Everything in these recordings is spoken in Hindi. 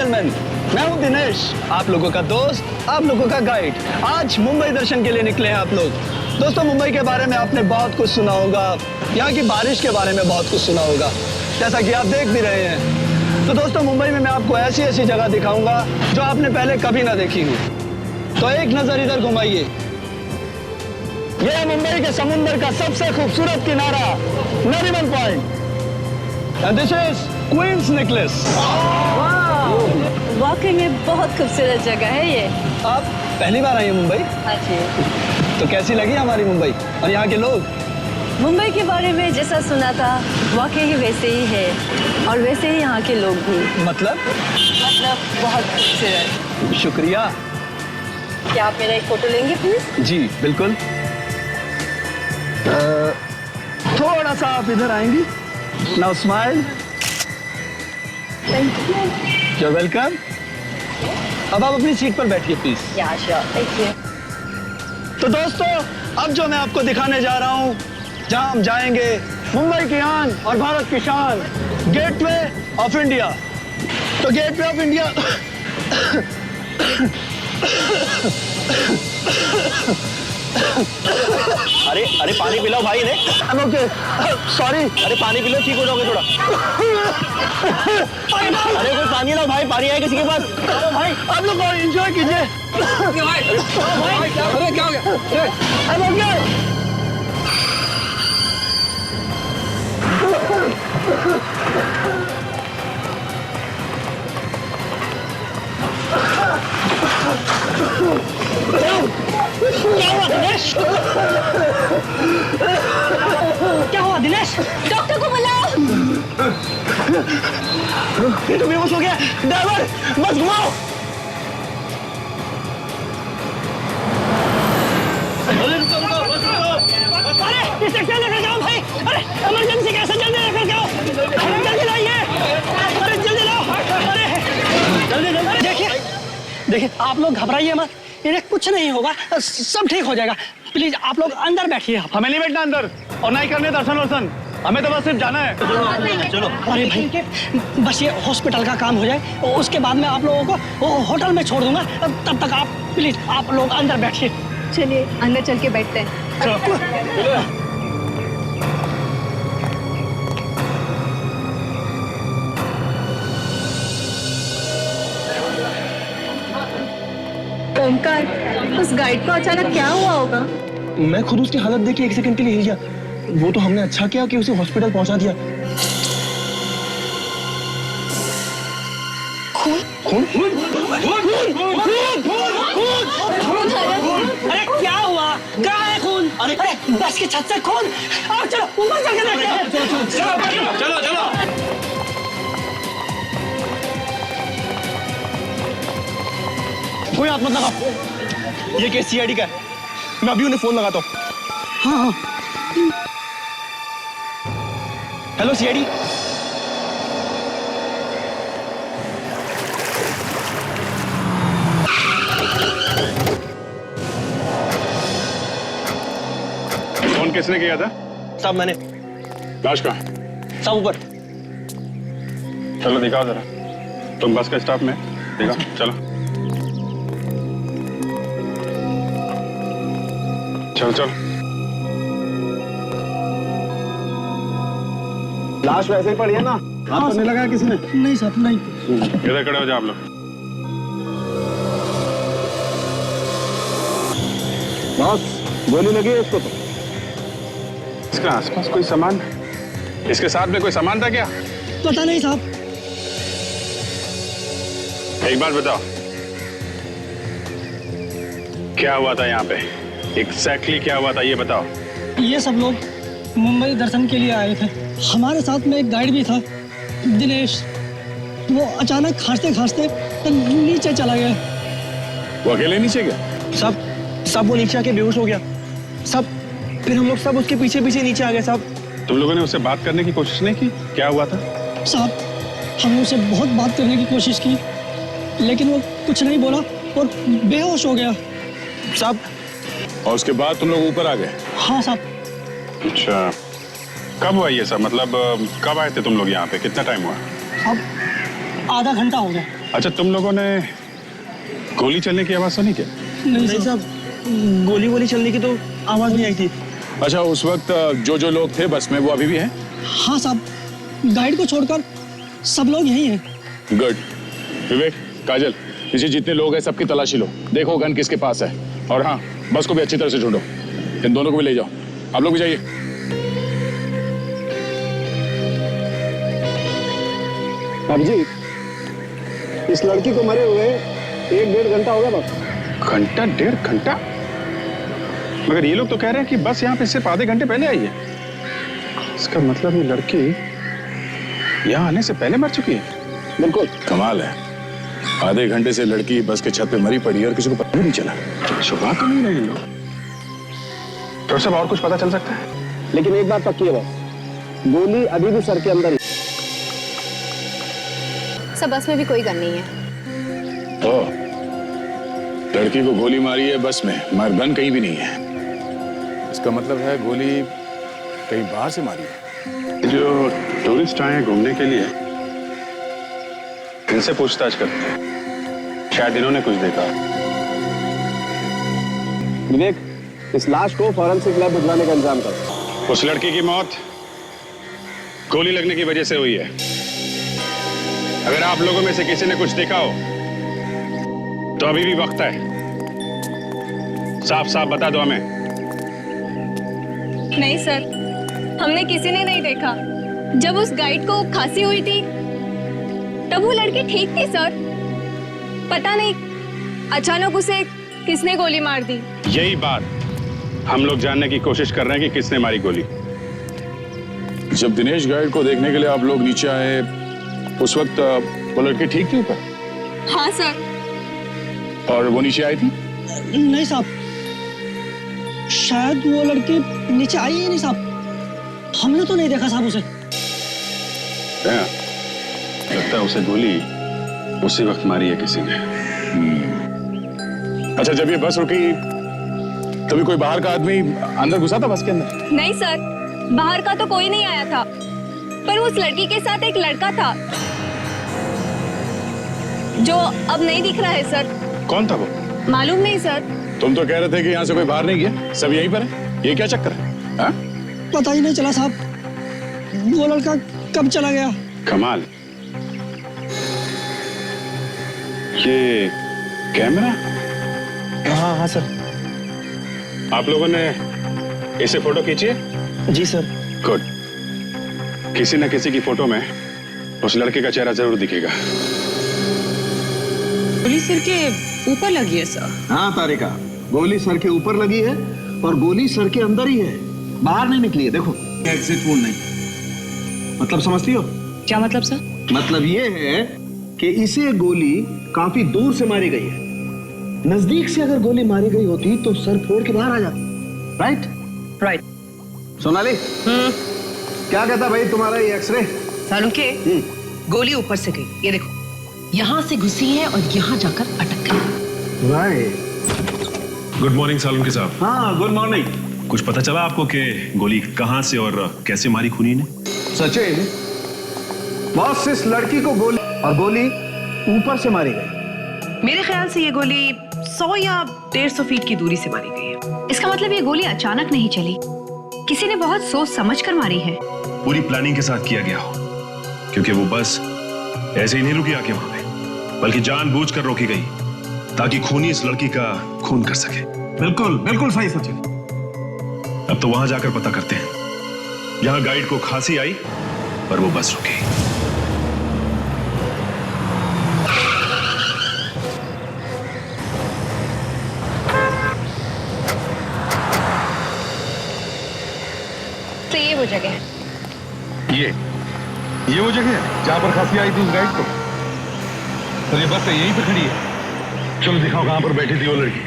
जेंटलमैन, मैं हूं दिनेश, आप लोगों का दोस्त, आप लोगों का गाइड। आज मुंबई दर्शन के लिए निकले हैं आप लोग। दोस्तों, मुंबई के बारे में आपने बहुत कुछ सुना होगा, यहाँ की बारिश के बारे में बहुत कुछ सुना होगा, जैसा कि आप देख भी रहे हैं। तो दोस्तों, मुंबई में मैं आपको ऐसी ऐसी जगह दिखाऊंगा जो आपने पहले कभी ना देखी हो। तो एक नजर इधर घुमाइए। यह है मुंबई के समुंदर का सबसे खूबसूरत किनारा, Nariman point. And this is Queen's Necklace. वाकई में बहुत खूबसूरत जगह है ये। आप पहली बार आई हैं मुंबई? हाँ जी। तो कैसी लगी हमारी मुंबई और यहाँ के लोग? मुंबई के बारे में जैसा सुना था वाकई ही वैसे ही है, और वैसे ही यहाँ के लोग भी। मतलब बहुत खूबसूरत। शुक्रिया। क्या आप मेरा एक फोटो लेंगे प्लीज? जी बिल्कुल। थोड़ा सा आप इधर आएंगी। Now smile. Thank you. You're welcome. अब आप अपनी सीट पर बैठिए प्लीज। या श्योर, थैंक यू। तो दोस्तों, अब जो मैं आपको दिखाने जा रहा हूँ, जहाँ हम जाएंगे मुंबई की आन और भारत की शान, गेटवे ऑफ इंडिया। तो गेटवे ऑफ इंडिया अरे अरे पानी पिलाओ भाई ने। Okay, sorry. अरे पानी पिलो, ठीक हो जाओगे थोड़ा। अरे कोई पानी लाओ भाई, पानी है किसी के पास? भाई आप लोग एंजॉय कीजिए। अरे क्या हो गया? क्या हुआ दिनेश? डॉक्टर को बुलाओ। ये तो बेहोश हो गया। ड्राइवर, बस घुमाओ। अरे इसे क्या लेकर जाओ भाई? अरे इमरजेंसी कैसे, जल्दी लेकर जाओ। जल्दी लाइए। अरे जल्दी लाओ। अरे जल्दी जल्दी। देखिए आप लोग घबराइए मत, इन्हें कुछ नहीं होगा, सब ठीक हो जाएगा। प्लीज आप लोग अंदर बैठिए। हमें नहीं बैठना अंदर, और नहीं करने दर्शन वर्शन, हमें तो बस सिर्फ जाना है। चलो। अरे भाई, बस ये हॉस्पिटल का काम हो जाए, उसके बाद मैं आप लोगों को होटल में छोड़ दूंगा। तब तक आप प्लीज आप लोग अंदर बैठिए। चलिए अंदर चल के बैठते हैं। ओमकार, उस गाइड को अचानक क्या हुआ होगा? मैं खुद उसकी हालत देख के एक सेकंड के लिए हिल गया। वो तो हमने अच्छा किया कि उसे हॉस्पिटल पहुंचा दिया। खून? अरे क्या हुआ? कहाँ है खून? अरे बस की छत से खून। आओ चलो ऊपर चल के देखते हैं। चलो। कोई हाथ मत लगाओ। ये केस सीआईडी का है। मैं अभी उन्हें फोन लगाता हूँ। हाँ। Hello CID. फोन किसने किया था? साहब मैंने। लाश कहाँ है? साहब ऊपर। चलो दिखाओ जरा। तुम बस का स्टाफ में दिखाओ, चलो चल। लाश वैसे ही पड़ी है ना? हाथ तो नहीं लगाया किसी ने? नहीं साहब, नहीं। इधर खड़े हो जाओ आप लोग। बॉस, गोली लगी है इसको तो। इसके आसपास कोई सामान, इसके साथ में कोई सामान था क्या? पता नहीं साहब। एक बार बताओ, क्या हुआ था यहाँ पे? एग्जैक्टली क्या हुआ था ये बताओ। ये सब लोग मुंबई दर्शन के लिए आए थे। हमारे साथ में एक गाइड भी था, दिनेश। वो अचानक खांसते नीचे चला गया। वो अकेले नीचे गया? सब वो नीचे आके बेहोश हो गया। फिर हम लोग सब उसके पीछे नीचे आ गए साहब। तुम लोगों ने उससे बात करने की कोशिश नहीं की? क्या हुआ था? साहब, हमने उससे बहुत बात करने की कोशिश की, लेकिन वो कुछ नहीं बोला और बेहोश हो गया साहब। और उसके बाद तुम लोग ऊपर आ गए? हाँ साहब। अच्छा, कब हुआ ये सब? मतलब कब आए थे तुम लोग यहाँ पे? कितना टाइम हुआ? अब आधा घंटा हो गया। अच्छा, तुम लोगों ने गोली चलने की आवाज सुनी क्या? नहीं साहब, गोली वोली चलने की तो आवाज नहीं आई थी। अच्छा, उस वक्त जो लोग थे बस में वो अभी भी हैं? हाँ साहब, गाइड को छोड़कर सब लोग यहीं हैं। गुड। विवेक, काजल, नीचे जितने लोग हैं सबकी तलाशी लो, देखो गन किसके पास है। और हाँ, बस को भी अच्छी तरह से ढूंढो, इन दोनों को भी ले जाओ। आप लोग भी जाइए। अभिजीत, इस लड़की को मरे हुए 1-1.5 घंटा हो गया बस। घंटा, 1.5 घंटा? मगर ये लोग तो कह रहे हैं कि बस यहाँ पे सिर्फ आधे घंटे पहले आई है। इसका मतलब ये लड़की यहाँ आने से पहले मर चुकी है। बिल्कुल। कमाल है, आधे घंटे से लड़की बस के छत पे मरी पड़ी है और किसी को पता भी नहीं चला। शुभा तो नहीं रहे लोग। तो सब और कुछ पता चल सकता है? लेकिन एक बात पक्की है बस, गोली अभी भी सर के अंदर ही। सब बस में भी कोई गन नहीं है। ओ, लड़की को गोली मारी है बस में, मगर गन कहीं भी नहीं है। इसका मतलब है गोली कहीं बाहर से मारी है। जो टूरिस्ट आए घूमने के लिए, इनसे पूछताछ करते हैं, शायद इन्होंने कुछ देखा। विवेक, इस लाश को फॉरेंसिक लैब भिजवाने का इंतजाम करो। उस लड़की की मौत गोली लगने की वजह से हुई है। अगर आप लोगों में से किसी ने कुछ देखा हो तो अभी भी वक्त है, साफ साफ बता दो हमें। नहीं सर, हमने किसी ने नहीं देखा। जब उस गाइड को खांसी हुई थी तब वो लड़की ठीक थी सर। पता नहीं अचानक उसे किसने गोली मार दी। यही बात हम लोग जानने की कोशिश कर रहे हैं कि किसने मारी गोली। जब दिनेश गाइड को देखने के लिए आप लोग नीचे आए, उस वक्त वो लड़की ठीक थी ऊपर? हाँ सर। और वो नीचे आई थी? नहीं साहब, शायद वो लड़की नीचे आई ही नहीं साहब। हमने तो नहीं देखा साहब उसे। हाँ, लगता है उसे गोली उसी वक्त मारी है किसी ने। अच्छा, जब ये बस रुकी तभी कोई बाहर का आदमी अंदर घुसा था बस के अंदर? नहीं सर, बाहर का तो कोई नहीं आया था, पर उस लड़की के साथ एक लड़का था जो अब नहीं दिख रहा है सर। कौन था वो? मालूम नहीं सर। तुम तो कह रहे थे कि यहाँ से कोई बाहर नहीं गया, सब यहीं पर है। ये क्या चक्कर है? हाँ? पता ही नहीं चला साहब, वो लड़का कब चला गया। कमाल। ये कैमरा? हाँ हाँ सर। आप लोगों ने इसे फोटो खींची है? जी सर। गुड। किसी न किसी की फोटो में उस लड़के का चेहरा जरूर दिखेगा। गोली सिर के ऊपर लगी है सर। हाँ तारिका, गोली सर के ऊपर लगी है और गोली सर के अंदर ही है, बाहर नहीं निकली है। देखो, एग्जिट वोन नहीं। मतलब समझती हो? क्या मतलब सर? मतलब ये है कि इसे गोली काफी दूर से मारी गई है। नजदीक से अगर गोली मारी गई होती तो सर फोड़ के बाहर आ जाता। राइट? सोनाली, क्या कहता भाई तुम्हारा ये एक्सरे? सालुंके, गोली ऊपर से गई, ये देखो, यहाँ से घुसी है और यहाँ जाकर अटक गई। राइट। गुड मॉर्निंग सालुंके साहब। हाँ, गुड मॉर्निंग। कुछ पता चला आपको कि गोली कहाँ से और कैसे मारी खूनी ने? सचिन, बॉस, इस लड़की को गोली और गोली ऊपर से मारी गई। मेरे ख्याल से ये गोली 100 या 150 फीट की दूरी से मारी गई है। इसका मतलब ये गोली अचानक नहीं चली, किसी ने बहुत सोच समझ कर मारी है। पूरी प्लानिंग के साथ किया गया हो, क्योंकि वो बस ऐसे ही नहीं रुकी आके वहां पे, बल्कि जानबूझकर रोकी गई ताकि खूनी इस लड़की का खून कर सके। बिल्कुल बिल्कुल सही सचिन। अब तो वहां जाकर पता करते हैं। यहां गाइड को खांसी आई पर वो बस रुकी। तो ये वो जगह है। ये वो जगह है जहां पर खांसी आई थी उस गाइड को। तो ये बस यहीं पे खड़ी है। चलो दिखाओ कहां पर बैठी थी वो लड़की।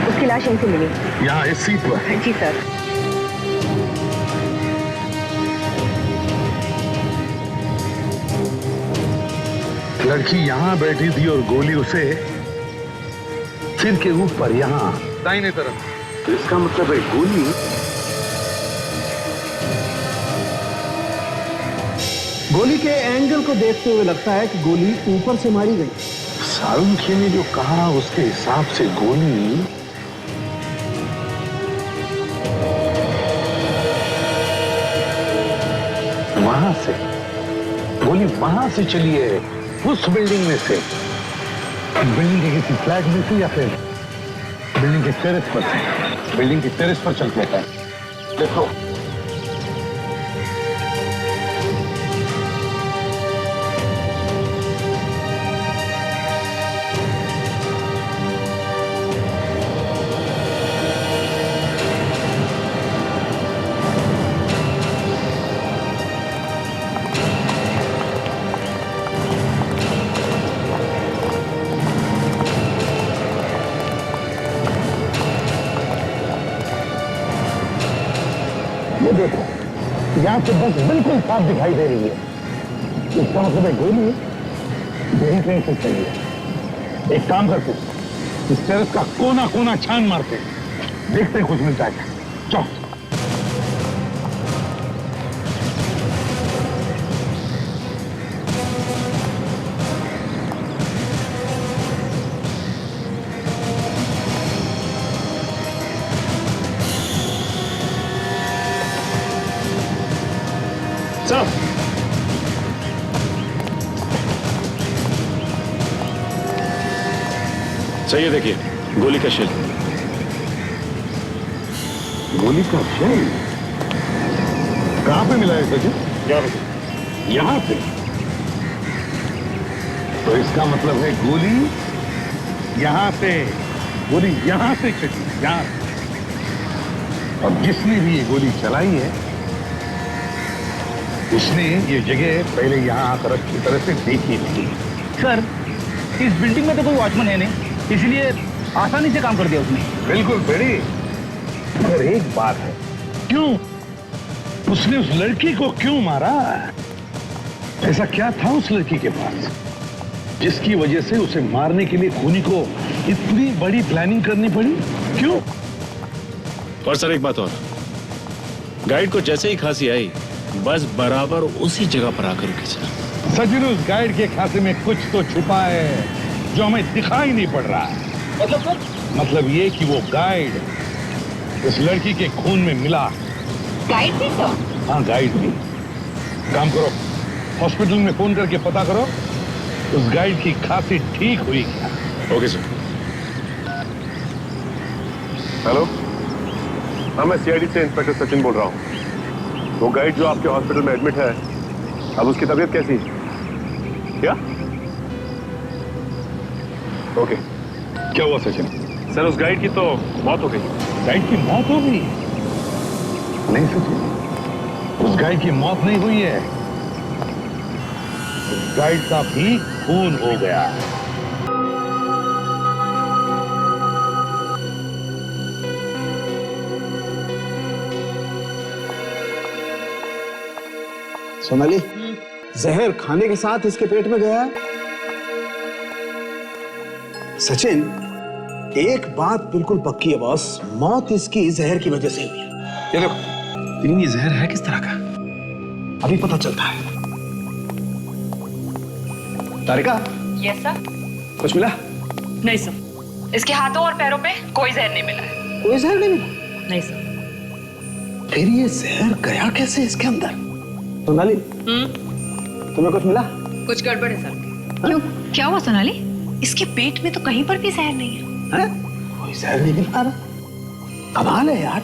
उसकी लाश यहीं से मिली। यहाँ इस सीट पर? जी सर। लड़की यहाँ बैठी थी और गोली उसे सिर के ऊपर यहाँ दाहिने तरफ। तो इसका मतलब है गोली गोली के एंगल को देखते हुए लगता है कि गोली ऊपर से मारी गई। सालुंखे ने जो कहा उसके हिसाब से गोली वहां से, गोली वहां से चली है, उस बिल्डिंग में से, बिल्डिंग के किसी फ्लैट में से या फिर बिल्डिंग के टेरेस पर से। बिल्डिंग के टेरेस पर चल के है। देखो ये देखो, यहाँ से बस बिल्कुल साफ दिखाई दे रही है। इसका मतलब है गोली यही कहीं से चली है। एक काम करते, इस टेरेस का कोना कोना छान मारते, देखते कुछ मिलता है। चलो। चाहिए देखिए, गोली का शेल। गोली का शेल कहां पे मिला है सचिन? यहां पे। तो इसका मतलब है गोली यहां से, गोली यहां से चली, यहां से। और जिसने भी ये गोली चलाई है, उसने ये जगह पहले यहां आकर अच्छी तरह से देखी नहीं। सर, इस बिल्डिंग में तो कोई वॉचमैन है नहीं, इसलिए आसानी से काम कर दिया उसने। बिल्कुल बेड़ी, मगर एक बात है, क्यों उसने उस लड़की को क्यों मारा? ऐसा क्या था उस लड़की के पास जिसकी वजह से उसे मारने के लिए खूनी को इतनी बड़ी प्लानिंग करनी पड़ी? क्यों? और सर एक बात और, गाइड को जैसे ही खांसी आई बस बराबर उसी जगह पर आकर रुकी सर। सचिन, उस गाइड के खाते में कुछ तो छुपा है जो हमें दिखाई नहीं पड़ रहा है। मतलब सर? मतलब ये कि वो गाइड इस लड़की के खून में मिला। गाइड भी तो? हाँ, गाइड भी। काम करो, हॉस्पिटल में फोन करके पता करो उस गाइड की खांसी ठीक हुई क्या। Okay sir. हेलो, हाँ मैं सीआईडी से इंस्पेक्टर सचिन बोल रहा हूँ। वो गाइड जो आपके हॉस्पिटल में एडमिट है, अब उसकी तबीयत कैसी है? क्या? ओके। क्या हुआ सचिन? सर, उस गाइड की तो मौत हो गई। गाइड की मौत हो गई? नहीं सचिन, उस गाइड की मौत नहीं हुई है, उस गाइड का भी खून हो गया। सोनाली, जहर खाने के साथ इसके पेट में गया है। सचिन, एक बात बिल्कुल पक्की है बॉस, मौत इसकी जहर की वजह से हुई है। ये देखो, लेकिन ये जहर है किस तरह का? अभी पता चलता है। तारिका, यस सर। कुछ मिला? नहीं सर, इसके हाथों और पैरों पे कोई जहर नहीं मिला है। कोई जहर नहीं मिला? नहीं सर। फिर ये जहर गया कैसे इसके अंदर? सोनाली, तुम्हें कुछ मिला? कुछ गड़बड़ है सर। क्यों, क्या हुआ सोनाली? इसके पेट में तो कहीं पर भी जहर नहीं है। कोई जहर नहीं मिल रहा। कमाल है यार,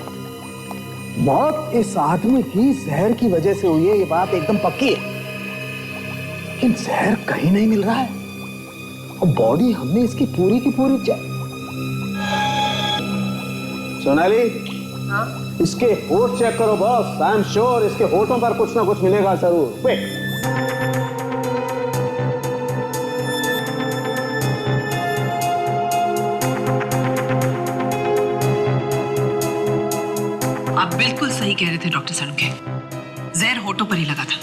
मौत इस आदमी की जहर की वजह से हुई है, ये बात एकदम पक्की है, लेकिन जहर कहीं नहीं मिल रहा है। और बॉडी हमने इसकी पूरी की पूरी सोनाली, इसके होठ चेक करो बॉस। आई एम श्योर इसके होठों पर कुछ ना कुछ मिलेगा जरूर। वेट। आप बिल्कुल सही कह रहे थे डॉक्टर सालुंखे, जहर होठों पर ही लगा था।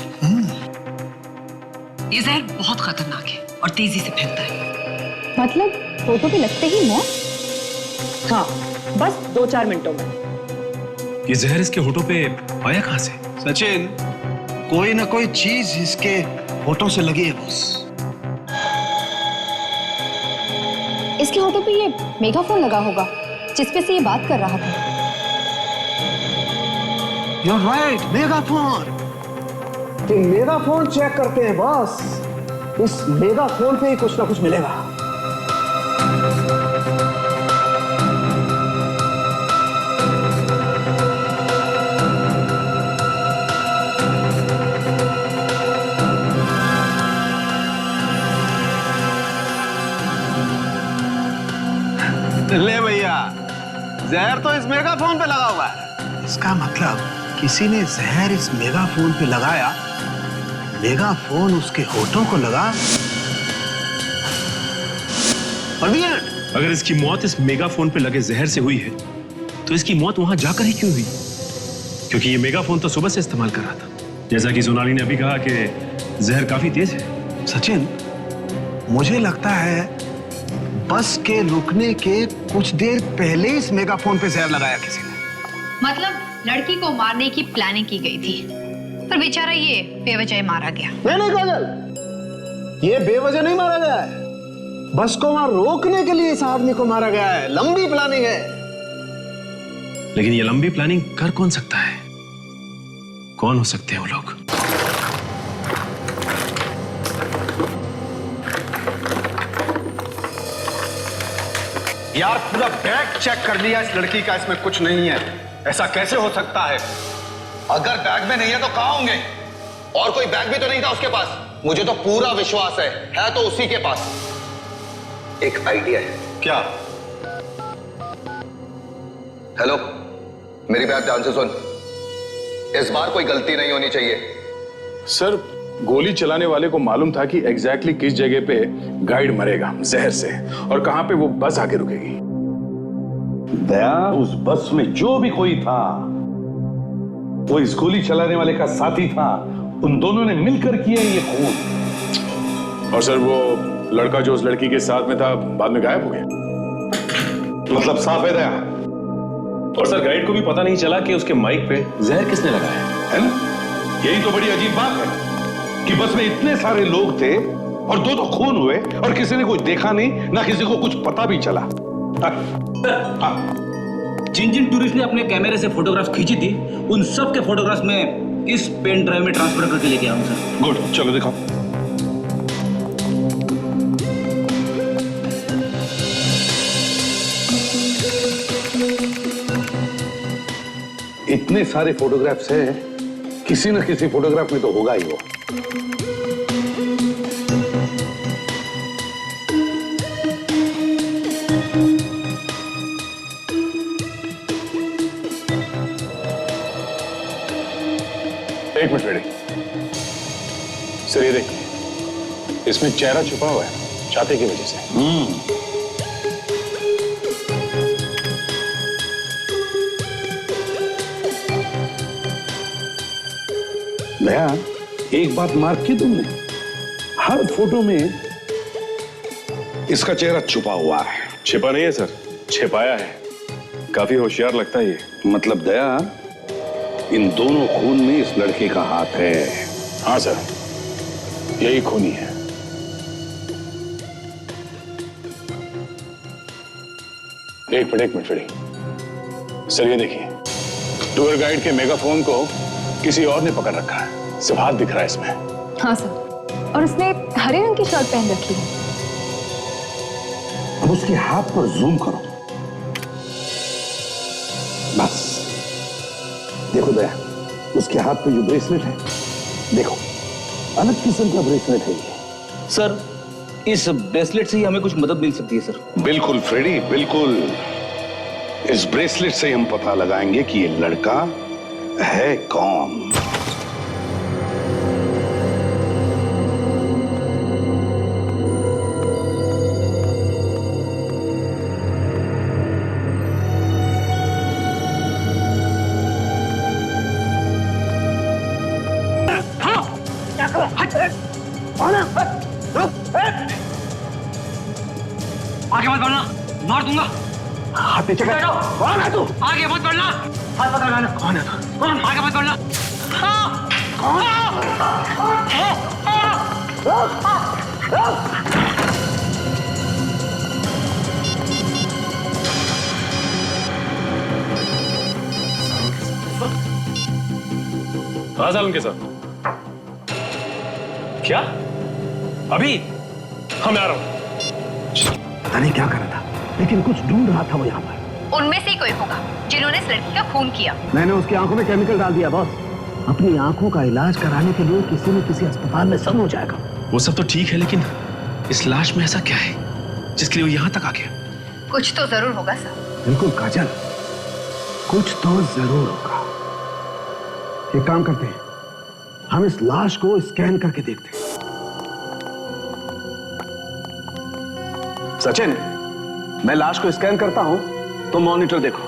ये जहर बहुत खतरनाक है और तेजी से फैलता है। मतलब होठों पे लगते ही मौत? हाँ, बस 2-4 मिनटों में। ये जहर इसके होठों पे आया कहां से? सचिन, कोई ना कोई चीज इसके होठों से लगी है बॉस। इसके होठों पे ये मेगाफोन लगा होगा जिसपे से ये बात कर रहा था। You're right, megaphone. तो मेगाफोन चेक करते हैं बॉस। इस मेगाफोन पे ही कुछ ना कुछ मिलेगा। ले भैया, जहर तो इस मेगाफोन पे लगा हुआ है। इसका मतलब किसी ने जहर इस मेगाफोन पे लगाया, मेगाफोन उसके होठों को लगा और the end। अगर इसकी मौत इस मेगाफोन पे लगे जहर से हुई है तो इसकी मौत वहां जाकर ही क्यों हुई? क्योंकि ये मेगाफोन तो सुबह से इस्तेमाल कर रहा था। जैसा कि सोनाली ने अभी कहा कि जहर काफी तेज है। सचिन, मुझे लगता है बस के रुकने के कुछ देर पहले इस मेगाफोन पे जहर लगाया किसी ने। मतलब लड़की को मारने की प्लानिंग की गई थी, पर बेचारा ये बेवजह मारा गया। नहीं काजल, ये बेवजह नहीं मारा गया है। बस को वहां रोकने के लिए इस आदमी को मारा गया है। लंबी प्लानिंग है। लेकिन ये लंबी प्लानिंग कर कौन सकता है? कौन हो सकते हैं वो लोग? यार पूरा बैग चेक कर लिया इस लड़की का, इसमें कुछ नहीं है। ऐसा कैसे हो सकता है? अगर बैग में नहीं है तो कहां होंगे? और कोई बैग भी तो नहीं था उसके पास। मुझे तो पूरा विश्वास है तो उसी के पास। एक आइडिया है। क्या? हेलो, मेरी बात ध्यान से सुन। इस बार कोई गलती नहीं होनी चाहिए। सर, गोली चलाने वाले को मालूम था कि एग्जैक्टली किस जगह पे गाइड मरेगा जहर से और कहां पे वो बस आके रुकेगी। दया, उस बस में जो भी कोई था वो इस गोली चलाने वाले का साथी था। उन दोनों ने मिलकर किया ये खून। और सर, वो लड़का जो उस लड़की के साथ में था बाद में गायब हो गया। मतलब साफ है दया। और सर, गाइड को भी पता नहीं चला कि उसके माइक पे जहर किसने लगाया है ना? यही तो बड़ी अजीब बात है कि बस में इतने सारे लोग थे और दो तो खून हुए और किसी ने कुछ देखा नहीं, ना किसी को कुछ पता भी चला। जिन जिन टूरिस्ट ने अपने कैमरे से फोटोग्राफ खींची थी, उन सब के फोटोग्राफ्स में इस पेन ड्राइव में ट्रांसफर करके लेके आऊं सर। गुड, चलो दिखाओ। इतने सारे फोटोग्राफ्स हैं, किसी न किसी फोटोग्राफ में तो होगा ही वो। एक मिनट रेडी। सर, ये देखिए, इसमें चेहरा छुपा हुआ है छाते की वजह से। भैया, एक बात मार्क की तुमने, हर फोटो में इसका चेहरा छुपा हुआ है। छिपा नहीं है सर, छिपाया है। काफी होशियार लगता है ये। मतलब दया, इन दोनों खून में इस लड़के का हाथ है। हाँ सर, यही खूनी है। एक मिनट रेडी। सर, ये देखिए, टूर गाइड के मेगाफोन को किसी और ने पकड़ रखा है। सिर्फ हाथ दिख रहा है इसमें। हाँ सर, और उसने हरे रंग की शर्ट पहन रखी है। अब उसके हाथ पर जूम करो। बस देखो दया, उसके हाथ पे जो ब्रेसलेट है, देखो, अलग किस्म का ब्रेसलेट है ये। सर, इस ब्रेसलेट से ही हमें कुछ मदद मिल सकती है सर। बिल्कुल फ्रेडी, बिल्कुल। इस ब्रेसलेट से हम पता लगाएंगे कि ये लड़का है कौन। आगे मत बढ़ना, मार दूंगा। हाथ पीछे कर। कौन है तू? आगे मत बढ़ना। हाथ पकड़ लेना। कौन है तू? कौन? आगे मत बढ़ना। कहाँ साल उनके साथ? क्या? अभी? हाँ मैं आ रहा हूँ। पता नहीं क्या कर रहा था, लेकिन कुछ ढूंढ रहा था वो यहाँ पर। उनमें से ही कोई होगा जिन्होंने इस लड़की का खून किया। मैंने उसकी आंखों में केमिकल डाल दिया बॉस। अपनी आंखों का इलाज कराने के लिए किसी न किसी अस्पताल में सब हो जाएगा। वो सब तो ठीक है, लेकिन इस लाश में ऐसा क्या है जिसके लिए वो यहाँ तक आ गया? कुछ तो जरूर होगा सर। बिल्कुल काजल, कुछ तो जरूर होगा। एक काम करते हैं, हम इस लाश को स्कैन करके देखते हैं। सचिन, मैं लाश को स्कैन करता हूं, तो मॉनिटर देखो।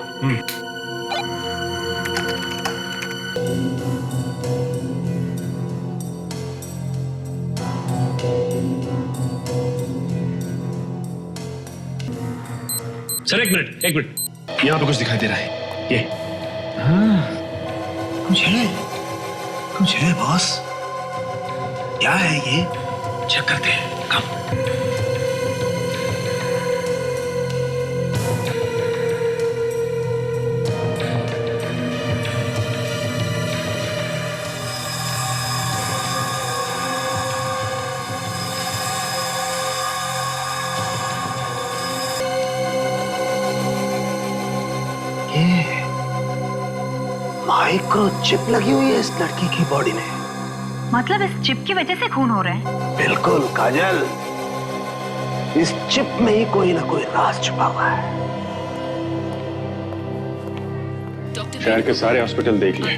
सर एक मिनट, यहाँ पे कुछ दिखाई दे रहा है। ये कुछ है बॉस। क्या है ये? चेक करते हैं। कम। माइक्रोचिप लगी हुई है इस लड़की की बॉडी में। मतलब इस चिप की वजह से खून हो रहा है? बिल्कुल काजल, इस चिप में ही कोई ना कोई राज छुपा हुआ है। शहर के सारे हॉस्पिटल देख लिए,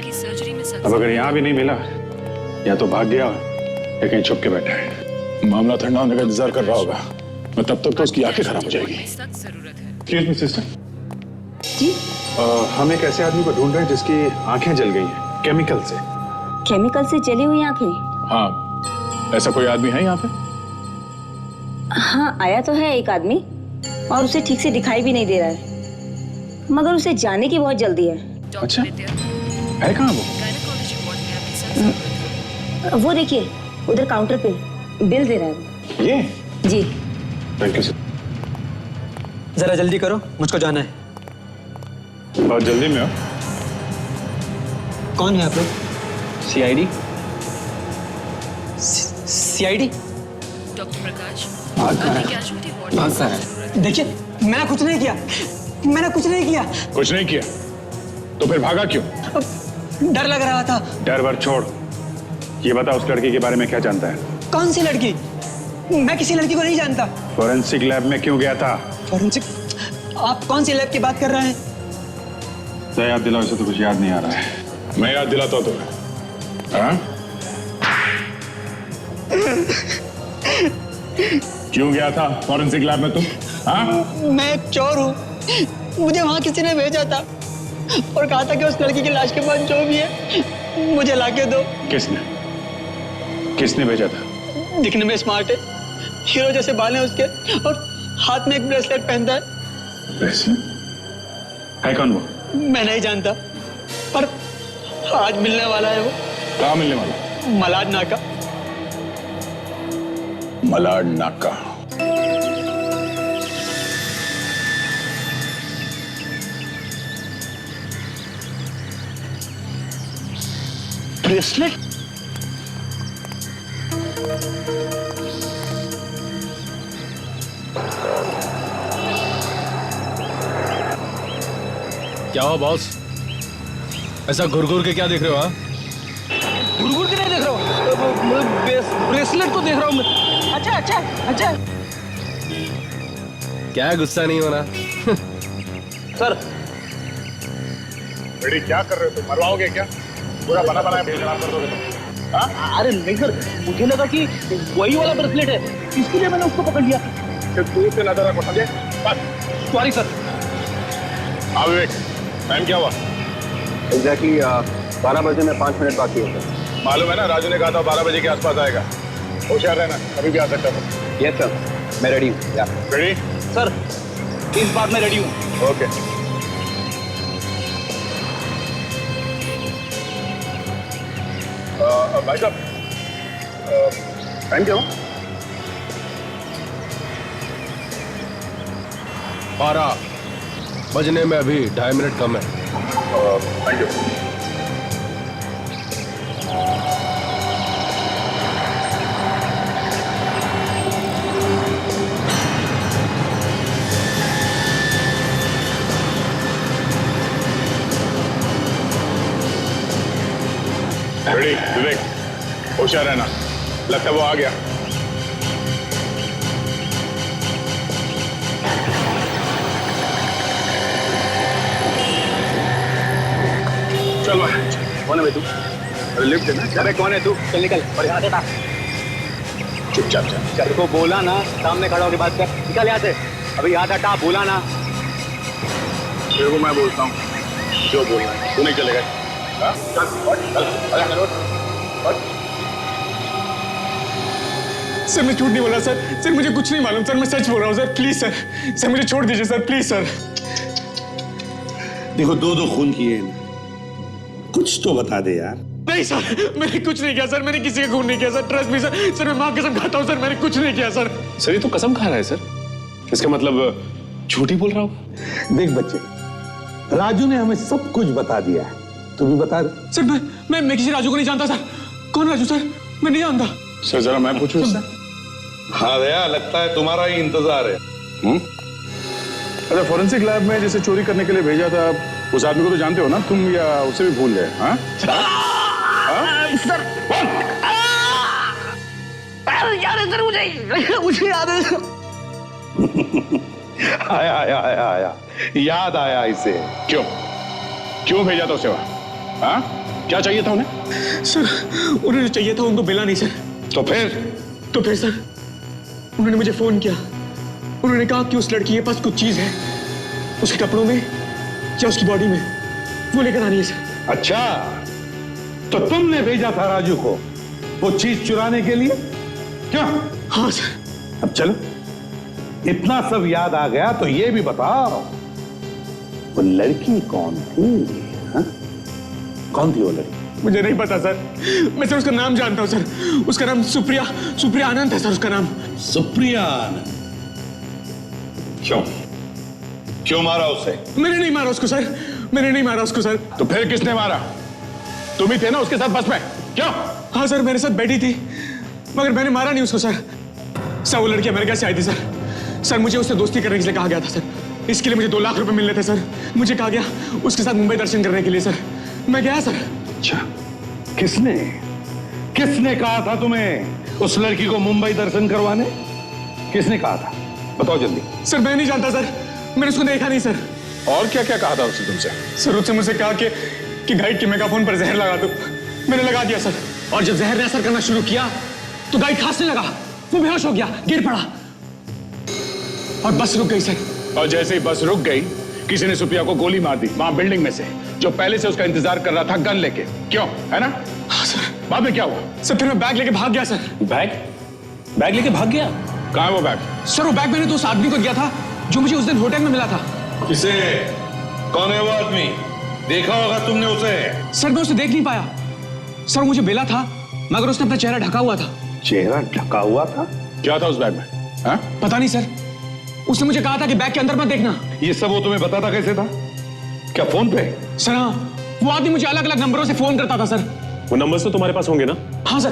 अब अगर यहाँ भी नहीं मिला, या तो भाग गया या कहीं छुप के बैठा है। मामला ठंडा होने का इंतजार कर रहा होगा, मैं तब तक तो उसकी आंखें खराब हो जाएगी। एक्सक्यूज मी सिस्टर जी? हम एक ऐसे आदमी को ढूंढ रहे हैं जिसकी आंखें जल गई हैं केमिकल से। केमिकल से जली हुई आंखें? हाँ, ऐसा कोई आदमी है यहाँ पे? हाँ, आया तो है एक आदमी, और उसे ठीक से दिखाई भी नहीं दे रहा है, मगर उसे जाने की बहुत जल्दी है। अच्छा, है कहाँ वो देखिए, उधर काउंटर पे बिल दे रहा है। ये? जी। Thank you sir. जरा जल्दी करो, मुझको जाना है। बहुत जल्दी में हो? कौन है आप लोग? सीआईडी? सीआईडी? डॉक्टर प्रकाश, भागता है। देखिए, मैंने कुछ नहीं किया, कुछ नहीं किया तो फिर भागा क्यों? डर लग रहा था। डर वर छोड़, ये बता उस लड़की के बारे में क्या जानता है? कौन सी लड़की? मैं किसी लड़की को नहीं जानता। फोरेंसिक लैब में क्यों गया था? फोरेंसिक? आप कौन सी लैब की बात कर रहे हैं? याद दिलाओ, इसे तो कुछ याद नहीं आ रहा है। मैं याद दिलाता हूँ तुम्हें। हाँ? क्यों गया था फॉरेंसिक लैब में तुम? हाँ? मैं एक चोर हूँ, मुझे वहाँ किसी ने भेजा था और कहा था कि उस लड़की की लाश के पास जो भी है मुझे लाके दो। किसने भेजा था? दिखने में स्मार्ट है, हीरो जैसे बाल हैं उसके, और हाथ में एक ब्रेसलेट पहनता है। ब्रेसलेट? है कौन वो? मैं नहीं जानता, पर आज मिलने वाला है वो। कहाँ मिलने वाला? मलाड नाका। मलाड नाका। ब्रेसलेट? क्या हुआ बॉस? ऐसा घुर के क्या देख रहे हो? घुर के नहीं देख रहा हूँ, ब्रेसलेट को देख रहा हूँ मैं। अच्छा। क्या गुस्सा नहीं होना? सर, बेटी क्या कर रहे हो तुम? मरवाओगे क्या? पूरा बना बनाया बेइज्जत कर दोगे तुम? हाँ? अरे नहीं सर, मुझे लगा कि वही वाला ब्रेसलेट है, इसलिए मैंने उसको पकड़ लिया। सिर्फ दूर से नजर रखो, समझे? बस। Sorry sir. हाँ विवेक, टाइम क्या हुआ? एग्जैक्टली 12 बजे में 5 मिनट बाकी होता है। मालूम है ना, राजू ने कहा था 12 बजे के आसपास आएगा। होशियार रहना, कभी भी आ सकता है। यस सर, मैं रेडी हूँ। रेडी? सर, इस बार मैं रेडी हूँ। ओके। भाई साहब, टाइम क्या हो? 12 बजने में अभी 2.5 मिनट कम है। Thank you. रेडी विवेक, होशियार रहना, लगता है वो आ गया। चल भाई, कौन है भाई तू? अरे लिफ्ट देना। अरे कौन है तू? चल निकल और यहाँ से हटा। चुपचाप चल। तेरे को बोला ना सामने खड़ा होकर बात कर। निकल यहाँ से, अभी हाथ हटा, बोला ना। तेरे को मैं बोलता हूँ जो बोलना है, तू नहीं चलेगा। हाँ? चल, चल, चल, चल। सर मैं झूठ नहीं बोला सर। सर मुझे कुछ नहीं मालूम सर, मैं सच बोल रहा हूँ सर। प्लीज सर, सर मुझे छोड़ दीजिए सर, प्लीज सर। देखो 2 खून किए हैं, कुछ तो बता दे यार। नहीं सर, मैंने कुछ नहीं किया सर, मैंने किसी का खून नहीं किया sir. Trust me sir, sir मैं माँ की कसम खाता हूँ सर, मैंने कुछ नहीं किया सर। सर ये तो कसम खा रहा है सर, इसका मतलब झूठ ही बोल रहा होगा। देख बच्चे, राजू ने हमें सब कुछ बता दिया है, तू भी बता दे। सर मैं किसी राजू को नहीं जानता सर। कौन राजू सर? मैं नहीं जानता सर। जरा मैं पूछूं? हाँ दया, लगता है तुम्हारा ही इंतजार है। अच्छा, फॉरेंसिक लैब में जैसे चोरी करने के लिए भेजा था, उस आदमी को तो जानते हो ना तुम, या उसे भी भूल गए? हाँ सर, याद है सर, मुझे याद है। आया याद आया इसे। क्यों भेजा था उसे वहां? हाँ, क्या चाहिए था उन्हें? सर उन्हें चाहिए था, उनको मिला नहीं सर। तो फिर सर उन्होंने मुझे फोन किया। उन्होंने कहा कि उस लड़की के पास कुछ चीज है, उसके कपड़ों में या उसकी बॉडी में, वो लेकर आनी है सर। अच्छा, तो तुमने भेजा था राजू को वो चीज चुराने के लिए? क्यों? हाँ सर। अब चलो, इतना सब याद आ गया तो ये भी बताओ, वो लड़की कौन थी? हा? कौन थी वो लड़की? मुझे नहीं पता सर, मैं सर उसका नाम जानता हूँ सर। उसका नाम सुप्रिया आनंद है सर, उसका नाम। सुप्रिया आनंद? क्यों मारा उसे? मैंने नहीं मारा उसको सर, मैंने नहीं मारा उसको सर। तो फिर किसने मारा? तुम ही थे ना उसके साथ बस में? क्यों? हाँ सर, मेरे साथ बैठी थी, मगर मैंने मारा नहीं उसको सर। वो लड़की अमेरिका से आई थी सर। मुझे उससे दोस्ती करने के लिए कहा गया था सर। इसके लिए मुझे 2 लाख रुपए मिलने थे सर। मुझे कहा गया उसके साथ मुंबई दर्शन करने के लिए सर। मैं गया सर। अच्छा, किसने कहा था तुम्हें उस लड़की को मुंबई दर्शन करवाने? किसने कहा था? बताओ जल्दी। सर मैं नहीं जानता सर, मैंने उसको देखा नहीं सर। और क्या क्या कहा था उसने तुमसे? सर उसने मुझसे कहा कि गाइड के मेगाफोन पर जहर लगा दो। मैंने लगा दिया सर, और जब जहर ने असर करना शुरू किया तो गाइड खांसने लगा, वो बेहोश हो गया, गिर पड़ा और बस रुक गई सर। और जैसे ही बस रुक गई, किसी ने सुप्रिया को गोली मार दी वहां बिल्डिंग में से, जो पहले से उसका इंतजार कर रहा था गन लेके। क्यों, है ना? हाँ सर। बाद में क्या हुआ? सर फिर मैं बैग लेके भाग गया सर। बैग लेके भाग गया? कहाँ है वो बैग? सर वो बैग मैंने तो उस आदमी को दिया था जो मुझे उस दिन होटल में मिला था। किसे? कौन है वो आदमी? देखा होगा तुमने उसे? सर मैं उसे देख नहीं पाया सर, मुझे मिला था मगर उसने अपना चेहरा ढका हुआ था। चेहरा ढका हुआ था? क्या था उस बैग में? हा? पता नहीं सर, उसने मुझे कहा था कि बैग के अंदर मत देखना। ये सब वो तुम्हें बताता कैसे था? क्या फोन पे? सर हाँ, वो आदमी मुझे अलग अलग नंबरों से फोन करता था सर। वो नंबर्स तो तुम्हारे पास होंगे ना? हाँ सर।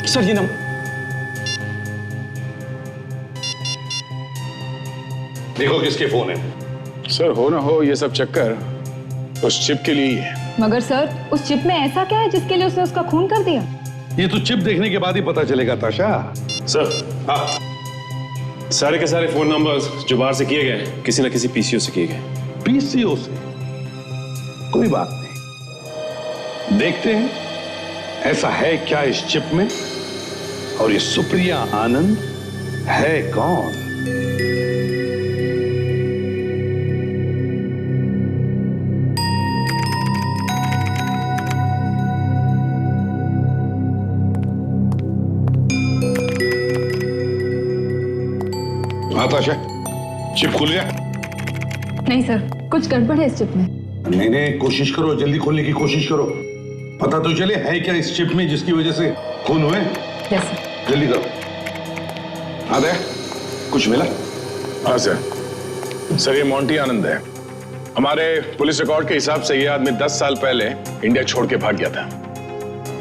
सर ये नंबर देखो किसके फोन है। सर हो ना हो ये सब चक्कर उस चिप के लिए ही है। मगर सर उस चिप में ऐसा क्या है जिसके लिए उसने उसका खून कर दिया? ये तो चिप देखने के बाद ही पता चलेगा ताशा। सर सारे के सारे फोन नंबर्स जो बाहर से किए गए किसी ना किसी पीसीओ से किए गए। पीसीओ से? कोई बात नहीं, देखते हैं ऐसा है क्या इस चिप में, और ये सुप्रिया आनंद है कौन? हाँ ताशा, चिप खुल गया? नहीं सर, कुछ गड़बड़ है इस चिप में। नहीं नहीं, कोशिश करो, जल्दी खोलने की कोशिश करो। पता तो चले है क्या इस चिप में जिसकी वजह से खून हुए। Yes sir. जल्दी करो। हाँ दे, कुछ मिला? हाँ सर। सर, ये मोंटी आनंद है। हमारे पुलिस रिकॉर्ड के हिसाब से ये आदमी 10 साल पहले इंडिया छोड़ के भाग गया था।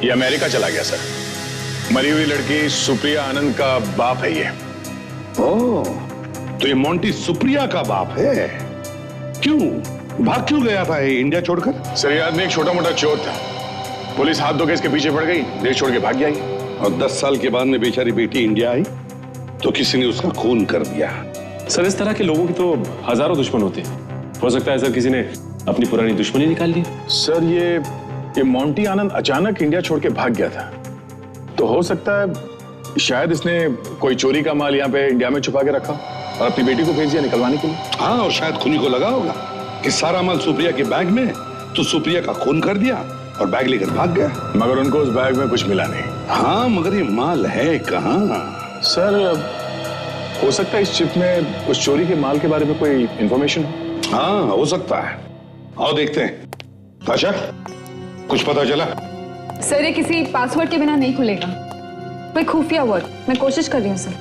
ये अमेरिका चला गया सर। मरी हुई लड़की सुप्रिया आनंद का बाप है ये। ओह, तो ये मोंटी सुप्रिया का बाप है। क्यों भाग क्यों गया था ये इंडिया छोड़कर? सर, ये आदमी एक छोटा मोटा चोर था। पुलिस हाथ धो के इसके पीछे पड़ गई, देश छोड़ के भाग गया ये। और 10 साल के बाद में बेचारी बेटी इंडिया आई तो किसी ने उसका खून कर दिया। सर, इस तरह के लोगों की तो हजारों दुश्मन होते हैं। हो सकता है सर किसी ने अपनी पुरानी दुश्मनी निकाल ली। सर, ये मोंटी आनंद अचानक इंडिया छोड़ के भाग गया था, तो हो सकता है शायद इसने कोई चोरी का माल यहाँ पे इंडिया में छुपा के रखा और अपनी बेटी को भेज दिया निकलवाने के लिए। हाँ, और शायद खूनी को लगा होगा कि सारा माल सुप्रिया के बैग में, तो सुप्रिया का खून कर दिया और बैग लेकर भाग गया। मगर उनको उस बैग में कुछ मिला नहीं। हाँ, मगर ये माल है कहाँ? सर, हो सकता है इस चिप में उस चोरी के माल के बारे में कोई इंफॉर्मेशन हो। हाँ, हो सकता है। आओ देखते हैं। ताशा, कुछ पता चला? सर, ये किसी पासवर्ड के बिना नहीं खुलेगा। कोई खुफिया वर्ड, मैं कोशिश कर रही हूँ सर।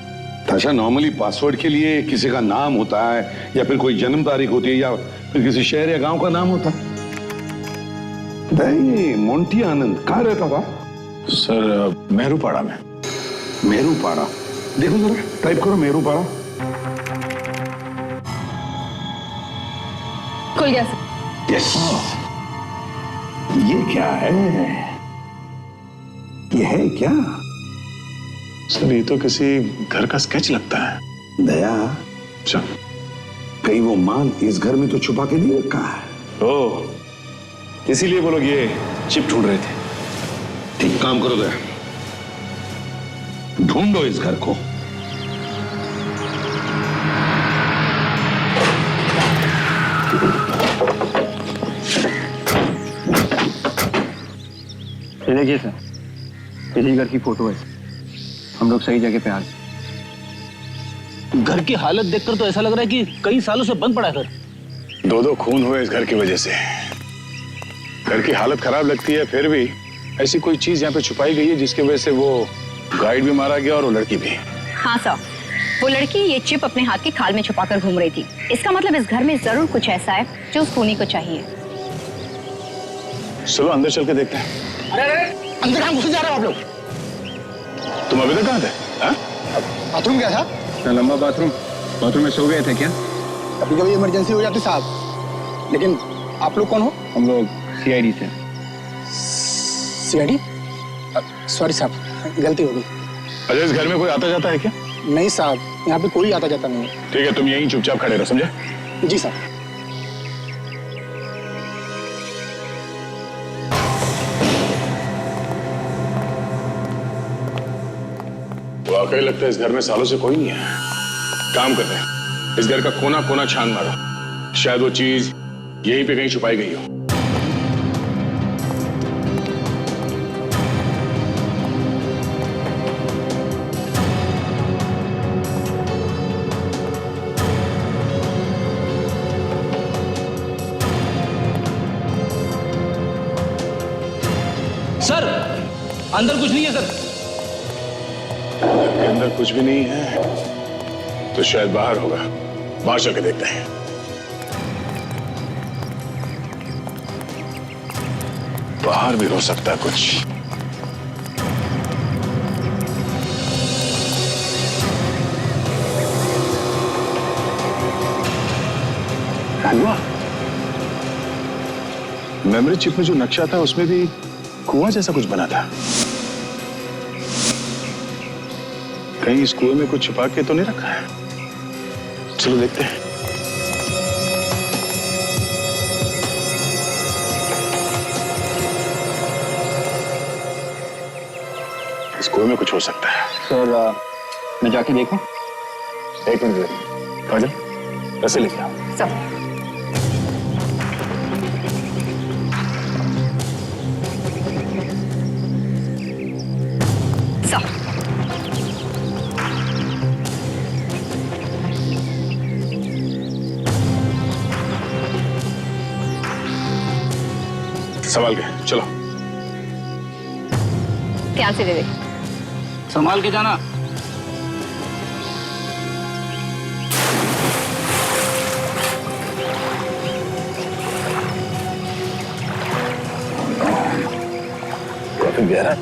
ताशा, नॉर्मली पासवर्ड के लिए किसी का नाम होता है या फिर कोई जन्म तारीख होती है या फिर किसी शहर या गांव का नाम होता है। नहीं, मोंटी आनंद कहाँ रहता था? सर, मेहरूपाड़ा में। मेहरूपाड़ा? देखो जरा, टाइप करो मेहरूपाड़ा। खुल गया सर। यस। ये क्या है? ये है क्या? सर, ये तो किसी घर का स्केच लगता है। दया, अच्छा, कहीं वो माल इस घर में तो छुपा के नहीं रखा है? ओह, इसीलिए वो लोग ये चिप ढूंढ रहे थे। ठीक काम करो दया, ढूंढो इस घर को। ये देखिए सर, इसी घर की फोटो है। हम लोग सही जगह पे आ गए। घर की हालत देखकर तो ऐसा लग रहा है कि कई सालों से बंद पड़ा है घर। 2 खून हुए इस घर की वजह से। घर की हालत खराब लगती है, फिर भी ऐसी कोई चीज यहाँ पे छुपाई गई है जिसकी वजह से वो गाइड भी मारा गया और वो लड़की भी। हाँ सर, वो लड़की ये चिप अपने हाथ की खाल में छुपाकर घूम रही थी। इसका मतलब इस घर में जरूर कुछ ऐसा है जो उस खूनी को चाहिए। चलो अंदर चल के देखते हैं। अरे अंदर कहाँ घुस जा रहे हो आप लोग? तुम अभी तक कहाँ थे? बाथरूम क्या था? लंबा बाथरूम में सो गए थे क्या? कभी कभी इमरजेंसी हो जाती साहब। लेकिन आप लोग कौन हो? हम लोग CID से। CID? सॉरी साहब, गलती हो गई। अच्छा, इस घर में कोई आता जाता है क्या? नहीं साहब, यहाँ पे कोई आता जाता नहीं है। ठीक है, तुम यहीं चुपचाप खड़े रहो, समझे? जी साहब। वाकई लगता है इस घर में सालों से कोई नहीं है। काम करते हैं, इस घर का कोना कोना छान मारो, शायद वो चीज यहीं पे कहीं छुपाई गई हो। सर, अंदर कुछ नहीं है सर। के अंदर कुछ भी नहीं है तो शायद बाहर होगा। बाहर चल के देखते हैं। बाहर भी हो सकता है कुछ। कुआं। मेमोरी चिप में जो नक्शा था उसमें भी कुआं जैसा कुछ बना था। कहीं इस कुएं में कुछ छुपा के तो नहीं रखा है? चलो देखते हैं। इस कुएं में कुछ हो सकता है। सर, मैं जाके देखूं? 1 मिनट काजल, ऐसे लेके आओ। सब संभाल के चलो। ध्यान से दे दे। संभाल के जाना। काफी गहरा।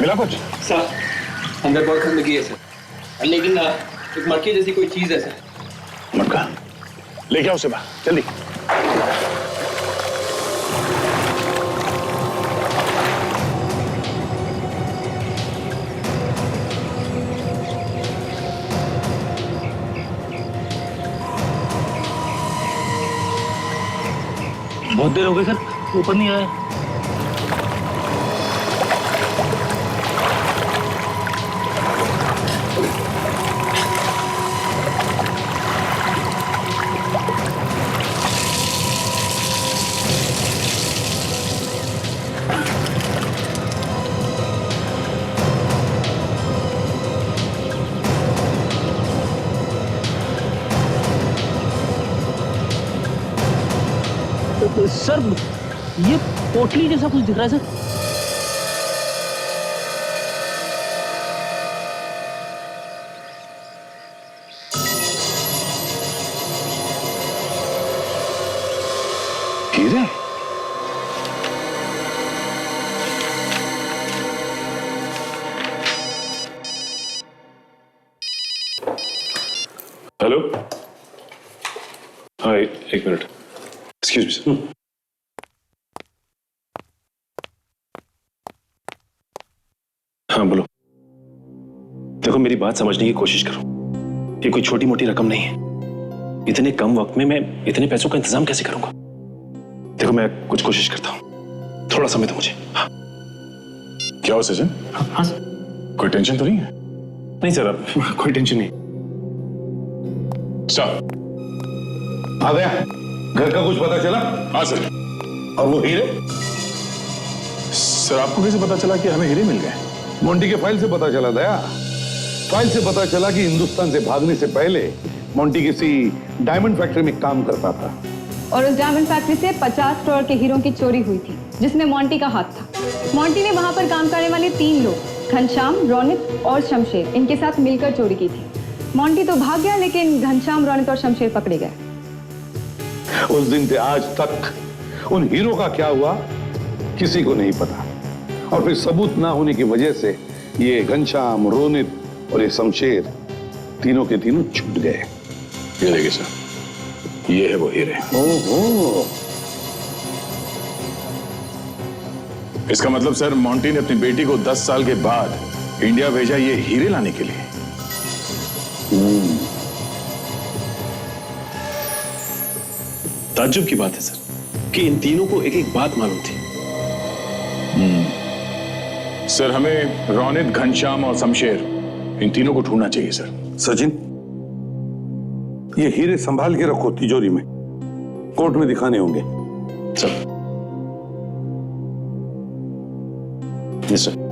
मिला कुछ? सर अंदर बहुत गंदगी है सर, लेकिन एक मटके जैसी कोई चीज है सर। मटका लेके आओ उसे बाहर जल्दी। बहुत देर हो गई सर, ऊपर नहीं आया। सर ये पोटली जैसा कुछ दिख रहा है सर। हीरे? हेलो, हाँ एक मिनट, एक्सक्यूज मी सर। हाँ बोलो। देखो मेरी बात समझने की कोशिश करो, ये कोई छोटी मोटी रकम नहीं है। इतने कम वक्त में मैं इतने पैसों का इंतजाम कैसे करूंगा? देखो मैं कुछ कोशिश करता हूं, थोड़ा समय दो मुझे। हाँ। क्या हो सचिन? हाँ सर। कोई टेंशन तो नहीं है? नहीं सर, अब कोई टेंशन नहीं। स्टॉप। आ गया? घर का कुछ पता चला? हाँ सर। और वो हीरे? सर आपको कैसे पता चला कि हमें हीरे मिल गए? मोंटी के फाइल से पता चला दया। फाइल से पता चला कि हिंदुस्तान से भागने से पहले मोंटी किसी डायमंड फैक्ट्री में काम करता था और उस डायमंड फैक्ट्री से 50 करोड़ के हीरों की चोरी हुई थी, जिसमें मोंटी का हाथ था। मोंटी ने वहां पर काम करने वाले 3 लोग, घनश्याम, रोनित और शमशेर, इनके साथ मिलकर चोरी की थी। मोंटी तो भाग गया, लेकिन घनश्याम, रोनित और शमशेर पकड़े गए। उस दिन से आज तक उन हीरो का क्या हुआ किसी को नहीं पता, और फिर सबूत ना होने की वजह से ये घनश्याम, रोनित और ये शमशेर तीनों के तीनों छूट गए। ये देखिए सर, ये है वो हीरे। ओहो, इसका मतलब सर मोंटी ने अपनी बेटी को 10 साल के बाद इंडिया भेजा ये हीरे लाने के लिए। ताज्जुब की बात है सर कि इन तीनों को एक एक बात मालूम थी। सर हमें रोनित, घनश्याम और शमशेर, इन तीनों को ढूंढना चाहिए सर। सचिन ये हीरे संभाल के रखो तिजोरी में, कोर्ट में दिखाने होंगे। सर। Yes sir.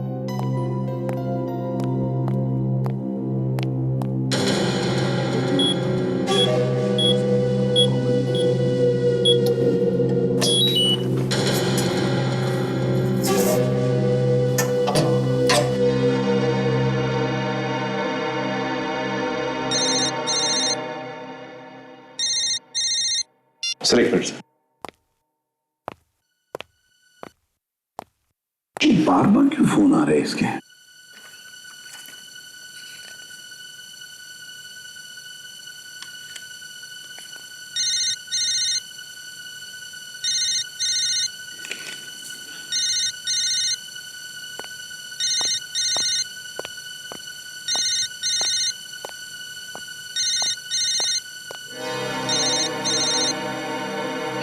सर एक मिनट सर। बार बार क्यों फोन आ रहे हैं इसके?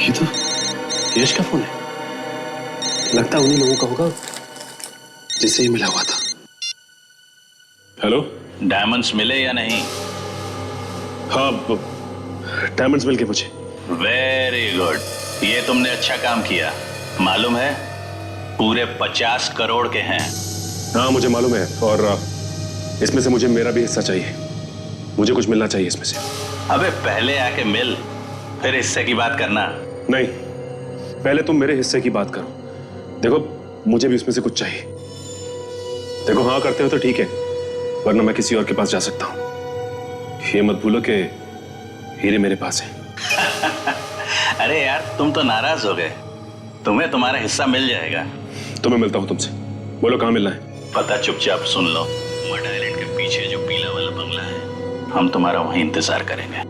ये तो यश का फोन है, लगता है उन्हीं लोगों का होगा जिससे ही मिला हुआ था। हेलो, डायमंड्स मिले या नहीं? हाँ डायमंड्स मिल गए मुझे। वेरी गुड, ये तुमने अच्छा काम किया। मालूम है पूरे 50 करोड़ के हैं। हाँ मुझे मालूम है, और इसमें से मुझे मेरा भी हिस्सा चाहिए। मुझे कुछ मिलना चाहिए इसमें से। अबे पहले आके मिल, फिर हिस्से की बात करना। नहीं, पहले तुम मेरे हिस्से की बात करो। देखो मुझे भी इसमें से कुछ चाहिए। देखो हाँ करते हो तो ठीक है, वरना मैं किसी और के पास जा सकता हूं। ये मत भूलो कि हीरे मेरे पास है। अरे यार तुम तो नाराज हो गए, तुम्हें तुम्हारा हिस्सा मिल जाएगा। तो मैं मिलता हूं तुमसे, बोलो कहां मिलना है? पता चुपचाप सुन लो, मड आइलैंड के पीछे जो पीला वाला बंगला है, हम तुम्हारा वहीं इंतजार करेंगे।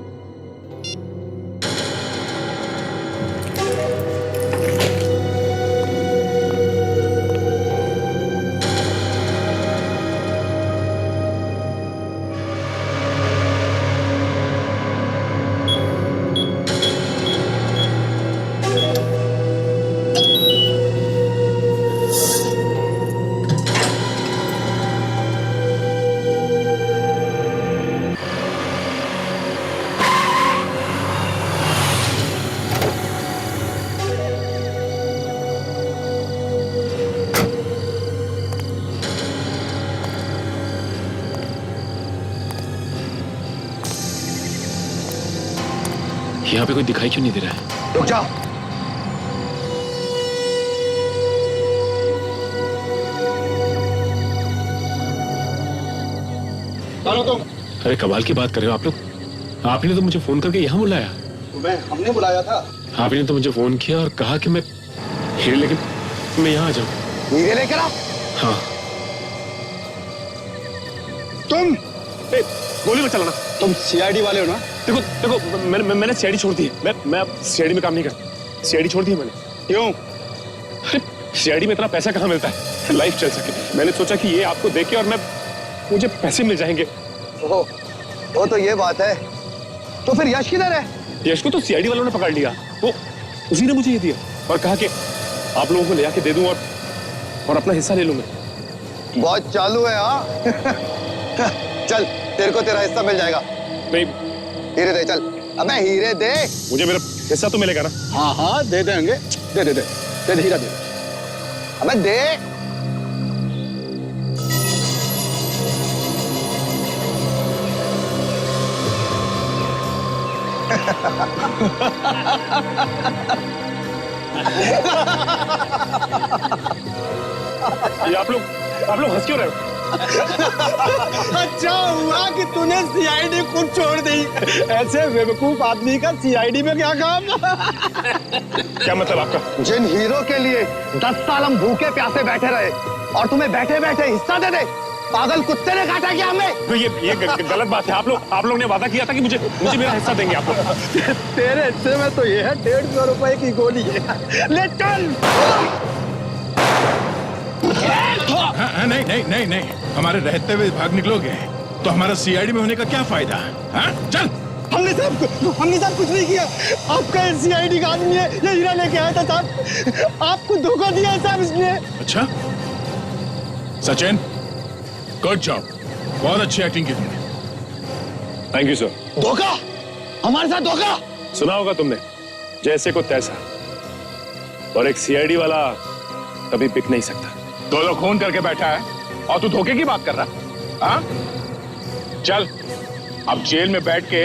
यहाँ पे कोई दिखाई क्यों नहीं दे रहा है? रुक जाओ। चलो तुम। अरे कमाल की बात कर रहे हो आप लोग। आपने तो मुझे फोन करके यहाँ बुलाया। तुम्हें हमने बुलाया था। आपने तो मुझे फोन किया और कहा कि मैं हीरे लेके मैं यहाँ आ जाऊँ। हीरे लेकर आओ। हाँ। तुम गोली मत चलाना। तुम सीआईडी वाले हो ना? देखो देखो मैंने सीआईडी छोड़ दी है। मैं अब सीआईडी में काम नहीं करता। सीआईडी छोड़ दी है मैंने। क्यों? अरे सीआईडी में इतना पैसा कहाँ मिलता है लाइफ चल सके। मैंने सोचा कि ये आपको देके और मुझे पैसे मिल जाएंगे। ओहो, वो तो ये बात है। तो फिर यश किधर है? यश को तो सीआईडी वालों ने पकड़ लिया। वो उसी ने मुझे ये दिया और कहा कि आप लोगों को ले आके दे दूं और अपना हिस्सा ले लूं मैं। बहुत चालू है हाँ। चल तेरे को तेरा हिस्सा मिल जाएगा। नहीं हीरे दे, चल। अबे हीरे दे। मुझे मेरा हिस्सा तो मिलेगा ना? हाँ हाँ दे देंगे। दे दे दे दे दे हीरा दे। अबे दे। ये आप लोग हंस क्यों रहे हो? अच्छा हुआ कि तूने सीआईडी खुद छोड़ दी। ऐसे बेवकूफ आदमी का सीआईडी में क्या काम? क्या मतलब आपका? जिन हीरो के लिए 10 साल हम भूखे प्यासे बैठे रहे और तुम्हें बैठे बैठे हिस्सा दे दे, पागल कुत्ते ने काटा क्या हमें? तो ये गलत बात है। आप लोग ने वादा किया था कि मुझे मेरा हिस्सा देंगे आप लोग। तेरे हिस्से में तो ये है 150 रुपए की गोली है। ले चल। हाँ, नहीं, हमारे रहते हुए भाग निकलोगे तो हमारा सीआईडी में होने का क्या फायदा? हाँ? चल। हमने साहब कुछ नहीं किया। आपका सीआईडी का आदमी है, ये हीरा लेके आया था साहब। आपको धोखा दिया है साहब इसने। अच्छा सचिन, गुड जॉब, बहुत अच्छी एक्टिंग की तुमने। Thank you sir. धोखा? हमारे साथ धोखा? सुना होगा तुमने, जैसे को तैसा, और एक सीआईडी वाला कभी बिक नहीं सकता। 2 लोग खून करके बैठा है और तू धोखे की बात कर रहा है? हाँ? चल अब जेल में बैठ के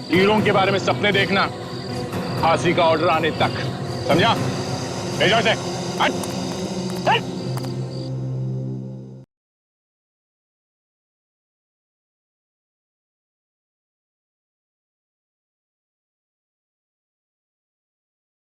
हीरों के बारे में सपने देखना, फांसी का ऑर्डर आने तक, समझा? भेजो इसे। हट।